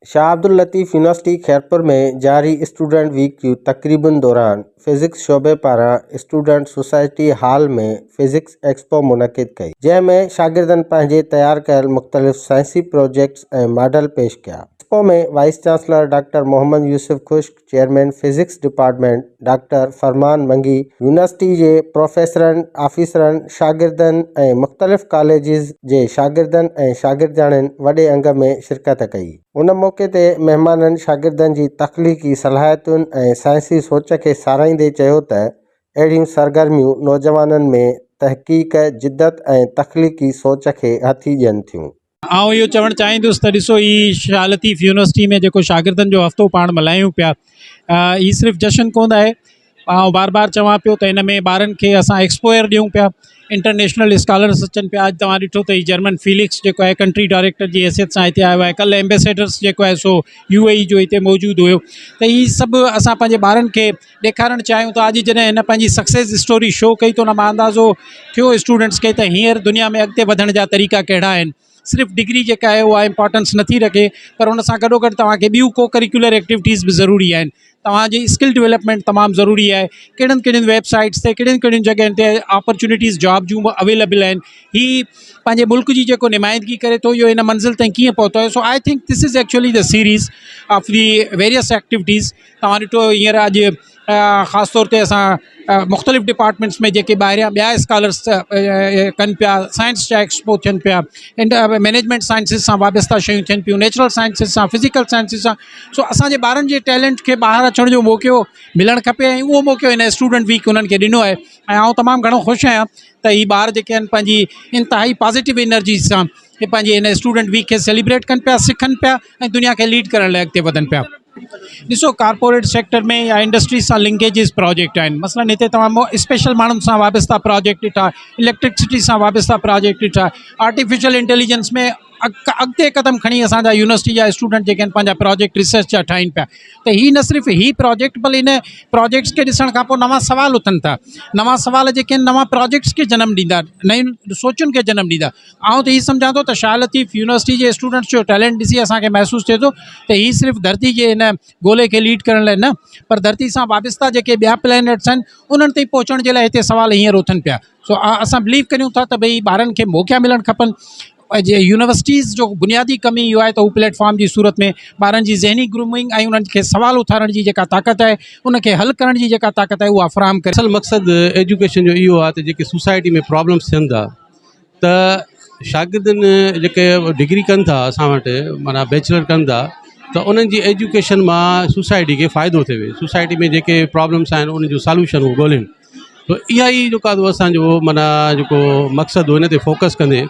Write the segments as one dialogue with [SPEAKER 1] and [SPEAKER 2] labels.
[SPEAKER 1] Shah Abdul Latif university Khairpur में जारी student weak की तकरीबन दौरान फिजिक्स शोबे पारां स्टूडेंट सोसाइटी हॉल में फिजिक्स एक्सपो मुनक़िद कई, जंहिंमें शागिर्दनि पंहिंजे तैयार कयल मुख़्तलिफ़ साइंसी प्रोजेक्ट्स ऐं मॉडल पेश किया। एक्सपो में वाइस चांसलर डॉक्टर मोहम्मद यूसुफ खुश्क, चेयरमैन फिजिक्स डिपार्टमेंट डॉक्टर फरमान मंगी, यूनिवर्सिटी के प्रोफेसरनि, ऑफिसरनि, शागिर्दनि ऐं मुख़्तलिफ़ कॉलेजिस जे शागिर्दनि ऐं शागिर्दियाणियुनि वॾे अंग में शिरकत कई। उन मौक़े ते महिमाननि शागिर्दनि जी तख़्लीक़ी सलाहियतुनि ऐं साइंसी सोच खे साराहींदे चयो त अहिड़ियूं सरगर्मियूं नौजवाननि में तहक़ीक़, जिद्दत ऐं तख़्लीक़ी सोच खे हथी ॾियनि थियूं।
[SPEAKER 2] आउं इहो चवणु चाहींदुसि त ॾिसो, ही शाह लतीफ़ यूनिवर्सिटी में जेको शागिर्दनि जो हफ़्तो पाण मल्हायूं पिया, ही सिर्फ़ु जशन कोन आहे। ऐं बार बार चवां पियो त हिन में ॿारनि खे असां एक्सपोयर ॾियूं पिया, इंटरनेशनल स्कॉलर्स अचनि पिया। अॼु तव्हां ॾिठो त ही जर्मन फीलिक्स जेको आहे कंट्री डायरेक्टर जी हैसियत सां हिते आयो आहे। कल्ह एम्बेसडर्स जेको आहे सो UAE जो हिते मौजूदु हुयो। त ही सभु असां पंहिंजे ॿारनि खे ॾेखारणु चाहियूं था। अॼु जॾहिं हिन पंहिंजी सक्सेस स्टोरी शो कई त उन मां अंदाज़ो थियो स्टूडेंट्स खे त हींअर दुनिया में अॻिते वधण जा तरीक़ा कहिड़ा आहिनि। सिर्फ़ु डिग्री जेका आहे उहा इंपॉर्टेंस नथी रखे, पर उन सां गॾोगॾु तव्हांखे ॿियूं को करिकुलर एक्टिविटीज़ बि ज़रूरी आहिनि। तव्हांजी स्किल डेवलपमेंट तमामु ज़रूरी आहे। कहिड़ियुनि कहिड़ियुनि वेबसाइट्स ते, कहिड़ियुनि कहिड़ियुनि जॻहियुनि ते अपॉर्चुनिटीज़ जॉब जूं अवेलेबल आहिनि। ही पंहिंजे मुल्क जी जेको नुमाइंदगी करे थो, इहो इन मंज़िल ताईं कीअं पहुतो आहे। So I think this is actually the series of the various activities. तव्हां ॾिठो हींअर अॼु ख़ासि तौर ते असां मुख़्तलिफ़ डिपार्टमेंट्स में जेके ॿाहिरियां ॿिया स्कॉलर्स कनि पिया, साइंस जा एक्सपो थियनि पिया, मैनेजमेंट साइंसिस सां वाबस्ता शयूं थियनि पियूं, नेचुरल साइंसिस सां, फिज़िकल साइंसिस सां। सो असांजे ॿारनि जे टैलेंट खे ॿाहिरि अचण जो मौक़ो मिलणु खपे, ऐं उहो मौक़ो हिन स्टूडेंट वीक उन्हनि खे ॾिनो आहे। ऐं आउं तमामु घणो ख़ुशि आहियां त ही ॿार जेके आहिनि पंहिंजी इंतिहाई पॉज़िटिव एनर्जी सां पंहिंजे हिन स्टूडेंट वीक खे सेलिब्रेट कनि पिया, सिखनि पिया ऐं दुनिया खे लीड करण लाइ अॻिते वधनि पिया। ॾिसो, कॉर्पोरेट सेक्टर में या इंडस्ट्रीज़ सां लिंकेजिस प्रोजेक्ट आहिनि। मसलन हिते तव्हां स्पेशल माण्हुनि सां वाबस्ता प्रोजेक्ट ॾिठा, इलेक्ट्रिसिटी सां वाबस्ता प्रोजेक्ट ॾिठा, आर्टिफिशियल इंटेलिजेंस में अॻिते क़दम खणी असांजा यूनिवर्सिटी जा स्टूडेंट जेके आहिनि पंहिंजा प्रोजेक्ट रिसर्च जा ठाहिनि पिया। त ही न सिर्फ़ु ही प्रोजेक्ट, बल्कि इन प्रोजेक्ट्स खे ॾिसण खां पोइ नवां सवाल उथनि था। नवां सवाल जेके आहिनि नवां प्रोजेक्ट्स खे जनमु ॾींदा, नयुनि सोचुनि खे जनमु ॾींदा। आउं त ही सम्झां थो त शाह लतीफ़ यूनिवर्सिटी जे स्टूडेंट्स जो टैलेंट ॾिसी असांखे महसूसु थिए थो त ही सिर्फ़ु धरती जे हिन ॻोल्हे खे लीड करण लाइ न, पर धरती सां वाबस्ता जेके ॿिया प्लैनेट्स आहिनि उन्हनि ताईं पहुचण जे लाइ हिते सवाल हींअर उथनि पिया। सो असां बिलीव करियूं था त भई ॿारनि खे मौक़ा मिलणु खपनि। जे यूनिवर्सिटीज़ जो बुनियादी कमी इहो आहे त हू प्लेटफॉर्म जी सूरत में ॿारनि जी ज़हनी ग्रूमिंग ऐं उन्हनि खे सवाल उथारण जी जेका ताक़त आहे, उनखे हल करण जी जेका ताक़त आहे, उहा फ़राहम करे।
[SPEAKER 3] असल मक़सदु एजुकेशन जो इहो आहे त जेके सोसाइटी में प्रॉब्लम्स थियनि था, त शागिर्दनि जेके डिग्री कनि था असां वटि, माना बैचलर कनि था, त उन्हनि जी एजुकेशन मां सोसाइटी खे फ़ाइदो थिए। सोसाइटी में जेके प्रॉब्लम्स आहिनि उन जो सॉल्यूशन उहो ॻोल्हिनि। त इहा ई जेका असांजो माना जेको मक़सदु हो, हिन ते फोकस कंदे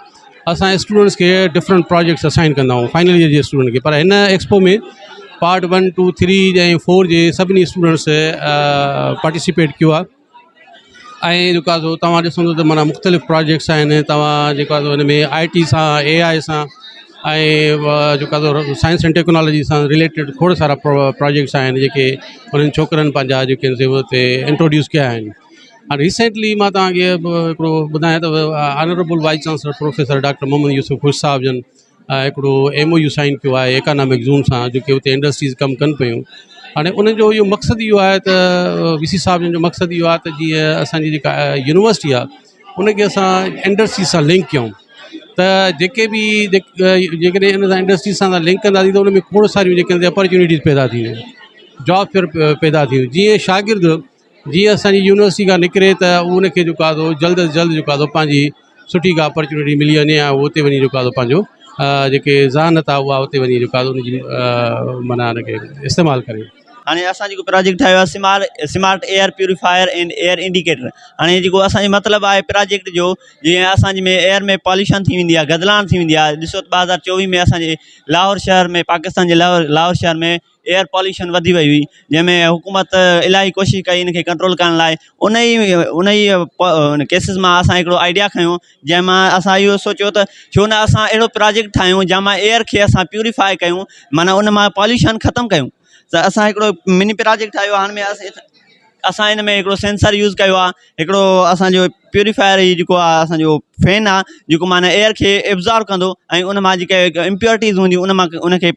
[SPEAKER 3] असां स्टूडेंट्स खे डिफरेंट प्रोजेक्ट्स असाइन कंदा आहियूं फाइनल ईयर जे स्टूडेंट खे। पर हिन एक्सपो में पार्ट 1, 2, 3 ऐं 4 जे सभिनी स्टूडेंट्स पार्टिसिपेट कयो आहे। ऐं जेको आहे तव्हां ॾिसंदो त माना मुख़्तलिफ़ प्रोजेक्ट्स आहिनि। तव्हां जेको आहे हिन में IT सां, AI सां ऐं जेको आहे साइंस एंड टेक्नोलॉजी सां रिलेटेड खोड़ सारा प्रोजेक्ट्स आहिनि जेके उन्हनि छोकिरनि पंहिंजा जेके हुते इंट्रोड्यूस कया आहिनि। हाणे रिसेंटली मां तव्हांखे हिकिड़ो ॿुधायां त honourable vice chancellor professor doctor Mohammad Yusuf Khush sahab जन हिकिड़ो MOU साइन कयो आहे इकोनॉमिक ज़ोन सां, जेके हुते इंडस्ट्रीज़ कमु कनि पियूं। हाणे उनजो इहो मक़सदु इहो आहे त VC साहब जन जो मक़सदु इहो आहे त जीअं असांजी जेका यूनिवर्सिटी आहे उनखे असां इंडस्ट्री सां लिंक कयूं, त जेके बि जेकॾहिं इन सां इंडस्ट्री सां लिंक कंदासीं त उन में खोड़ सारियूं जेके अपॉर्चुनिटीज़ पैदा थी वियूं, जॉब फेयर पैदा थी वियूं। जीअं शागिर्द जीअं असांजी यूनिवर्सिटी खां निकिरे त उनखे जेको आहे जल्द अज़ जल्द जेको आहे पंहिंजी सुठी का अपॉर्चुनिटी मिली वञे ऐं उते वञी जेको आहे पंहिंजो जेके ज़हानत आहे उहा उते वञी जेको आहे उनजी माना उनखे इस्तेमालु करे।
[SPEAKER 4] हाँ असां जो प्रोजेक्ट ठाहियो आहे smart air purifier and air indicator. हाँ जो असांजो मतिलबु आहे प्रोजेक्ट जो, जीअं असांजे में एयर में पॉल्यूशन थी वेंदी आहे, गदलान थी वेंदी आहे। ॾिसो 2024 में असांजे लाहौर शहर में, पाकिस्तान जे लाहौर शहर में एयर पॉल्यूशन वधी वई हुई, जंहिंमें हुकूमत इलाही कोशिशि कई इनखे कंट्रोल करण लाइ। उन ई केसिस मां असां हिकिड़ो आइडिया खयूं, जंहिंमां असां इहो सोचियो त छो न असां अहिड़ो प्रोजेक्ट ठाहियूं जंहिंमां एयर खे असां प्यूरीफाई कयूं, माना उन मां पॉल्यूशन ख़तमु कयूं। त असां हिकिड़ो मिनी प्रोजेक्ट ठाहियो। हाणे में असां इन में हिकिड़ो सेंसर यूज़ कयो आहे, हिकिड़ो असांजो प्यूरीफायर ई जेको आहे असांजो फैन आहे जेको माना एयर खे एब्ज़ॉर्ब कंदो ऐं उन मां जेके इम्प्योरिटीज़ हूंदियूं उन मां उनखे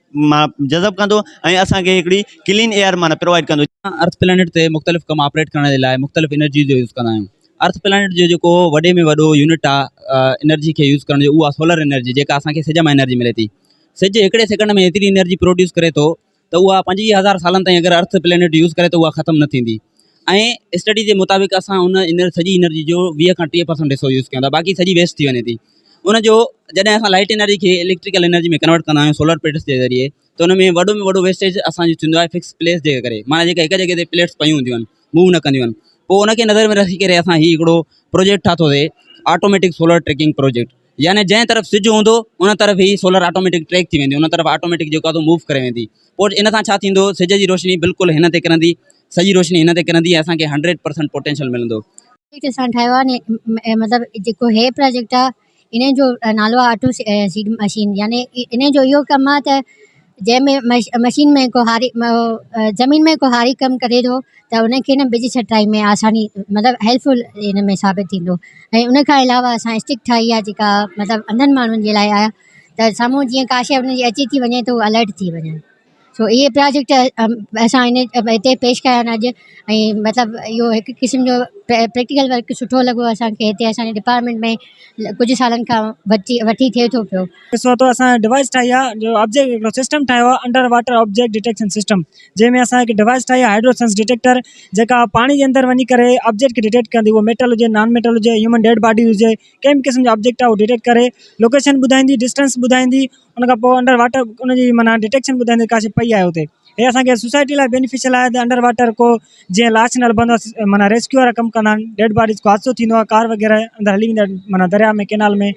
[SPEAKER 4] जज़ब कंदो ऐं असांखे हिकिड़ी क्लीन एयर माना प्रोवाइड कंदो।
[SPEAKER 5] अर्थ प्लैनेट ते मुख़्तलिफ़ कम ऑपरेट करण जे लाइ मुख़्तलिफ़ एनर्जी जो यूज़ कंदा आहियूं। अर्थ प्लैनेट जो जेको वॾे में वॾो यूनिट आहे एनर्जी खे यूज़ करण जो, उहा सोलर एनर्जी जेका असांखे सिज मां एनर्जी मिले थी। सिज हिकिड़े सेकंड में एतिरी एनर्जी प्रोड्यूस करे थो त उहा 25,000 सालनि ताईं अगरि अर्थ प्लैनेट यूज़ करे त उहा ख़तमु न थींदी। ऐं स्टडी जे मुताबिक़ असां उन सॼी एनर्जी जो 20 खां 30% हिसो यूज़ कयूं था, बाक़ी सॼी वेस्ट थी वञे थी। उनजो जॾहिं असां लाइट एनर्जी खे इलेक्ट्रिकल एनर्जी में कन्वर्ट कंदा आहियूं सोलर प्लेट्स जे ज़रिए, त उन में वॾो में वॾो वेस्टेज असांजो थींदो आहे फिक्स प्लेस जे करे, माना जेका हिकु जॻह ते प्लेट्स पयूं हूंदियूं आहिनि मूव न कंदियूं आहिनि। पोइ उनखे नज़र में रखी करे असां हीउ हिकिड़ो प्रोजेक्ट ठातोसीं, ऑटोमेटिक सोलर ट्रैकिंग प्रोजेक्ट। यानी जंहिं तरफ़ सिज हूंदो उन तरफ़ ई सोलर ऑटोमेटिक ट्रैक थी वेंदी, उन तरफ़ ऑटोमेटिक जेको आहे मूव करे वेंदी। पोइ इन सां छा थींदो, सिज जी रोशनी बिल्कुलु हिन ते किरंदी, सॼी रोशनी हिन ते किरंदी ऐं असांखे 100% पोटेंशियल मिलंदो।
[SPEAKER 6] प्रोजेक्ट असां ठाहियो आहे मतिलबु जेको हे प्रोजेक्ट आहे इन जो नालो आहे ऑटो सीड मशीन। यानी इन जो इहो कमु आहे त जंहिंमें मशीन में कुहारी ज़मीन में कुहारी कमु करे थो त उनखे न बिज छटाई में आसानी मतिलबु हेल्पफुल इन में साबित थींदो। ऐं उन खां अलावा असां स्टिक ठाही आहे जेका मतिलबु अंधनि माण्हुनि जे लाइ आहे, त साम्हूं जीअं का शइ उनजी अची थी वञे त उहो अलर्ट थी वञे। सो इहे प्रोजेक्ट असां हिते पेश कया आहिनि अॼु। ऐं मतिलबु इहो हिकु क़िस्म जो प्रैक्टिकल वर्क सुठो लॻो असांखे हिते असांजे डिपार्टमेंट में कुझु सालनि खां वठी थिए थो पियो।
[SPEAKER 7] ॾिसो त असां डिवाइस ठाही आहे, जो ऑब्जेक्ट हिकिड़ो सिस्टम ठाहियो आहे under water object detection system, जंहिंमें असां हिकु डिवाइस ठाही आहे हाइड्रोसेंस डिटेक्टर, जेका पाणी जे अंदरि वञी करे ऑब्जेक्ट खे डिटेक्ट कंदी। उहो मेटल हुजे, नॉन मेटल हुजे, ह्यूमन डेड बॉडी हुजे, कंहिं बि क़िस्म जो ऑब्जेक्ट आहे उहो डिटेक्ट करे लोकेशन ॿुधाईंदी, डिस्टेंस ॿुधाईंदी, उन खां पोइ अंडर वाटर उनजी माना डिटेक्शन ॿुधाईंदी का शइ पई आहे हुते। हे असांखे सोसाइटी लाइ बेनिफिशियल आहे त अंडर वाटर को जीअं लाश न लभंदो आहे, माना रेस्क्यू वारा कमु कंदा आहिनि, डेड बॉडीज़ को हादसो थींदो आहे, कार वग़ैरह अंदरि हली वेंदा आहिनि माना दरिया में, कैनाल में,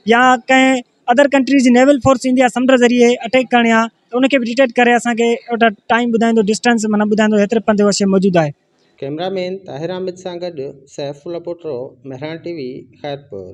[SPEAKER 7] या कंहिं अदर कंट्रीज़ जी नेवल फोर्स ईंदी आहे समुंड ज़रिए अटैक करणी आहे त उनखे बि डिटेक्ट करे असांखे टाइम ॿुधाईंदो, डिस्टेंस माना ॿुधाईंदो हेतिरे पंधि उहा शइ मौजूदु आहे।
[SPEAKER 1] कैमरामैन ताहिर अहमद सां गॾु सैफुल्ला पुटरो, मेहरान टीवी, खैरपुर।